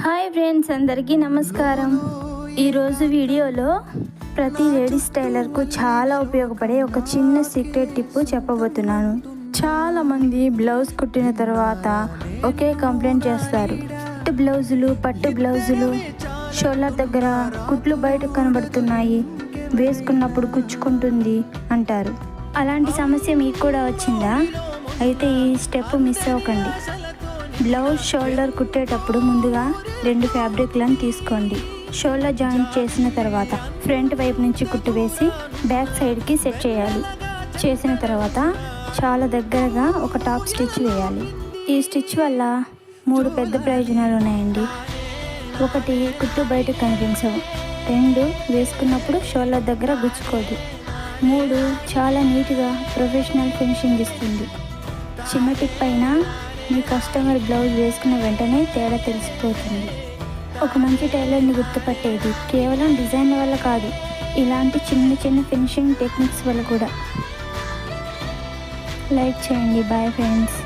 Hi friends, అందరికీ నమస్కారం. ఈరోజు వీడియోలో ప్రతి లేడీస్ టైలర్కు చాలా ఉపయోగపడే ఒక చిన్న సీక్రెట్ టిప్ చెప్పబోతున్నాను. చాలామంది బ్లౌజ్ కుట్టిన తర్వాత ఒకే కంప్లైంట్ చేస్తారు. పట్టు బ్లౌజులు షోల్డర్ దగ్గర కుట్లు బయటకు కనబడుతున్నాయి, వేసుకున్నప్పుడు గుచ్చుకుంటుంది అంటారు. అలాంటి సమస్య మీకు కూడా వచ్చిందా? అయితే ఈ స్టెప్ మిస్ అవ్వకండి. బ్లౌజ్ షోల్డర్ కుట్టేటప్పుడు ముందుగా 2 ఫ్యాబ్రిక్లను తీసుకోండి. షోల్డర్ జాయింట్ చేసిన తర్వాత ఫ్రంట్ వైపు నుంచి కుట్టు వేసి బ్యాక్ సైడ్కి సెట్ చేయాలి. చేసిన తర్వాత చాలా దగ్గరగా ఒక టాప్ స్టిచ్ వేయాలి. ఈ స్టిచ్ వల్ల 3 పెద్ద ప్రయోజనాలు ఉన్నాయండి. 1, కుట్టు బయట కనిపించవు. 2, వేసుకున్నప్పుడు షోల్డర్ దగ్గర గుచ్చుకోదు. 3, చాలా నీట్గా ప్రొఫెషనల్ ఫినిషింగ్ ఇస్తుంది. చిన్న టిప్ అయినా మీ కస్టమర్ బ్లౌజ్ వేసుకున్న వెంటనే తేడా తెలిసిపోతుంది. ఒక మంచి టైలర్ని గుర్తుపట్టేది కేవలం డిజైన్ వల్ల కాదు, ఇలాంటి చిన్న ఫినిషింగ్ టెక్నిక్స్ వల్ల కూడా. లైక్ చేయండి. Bye friends.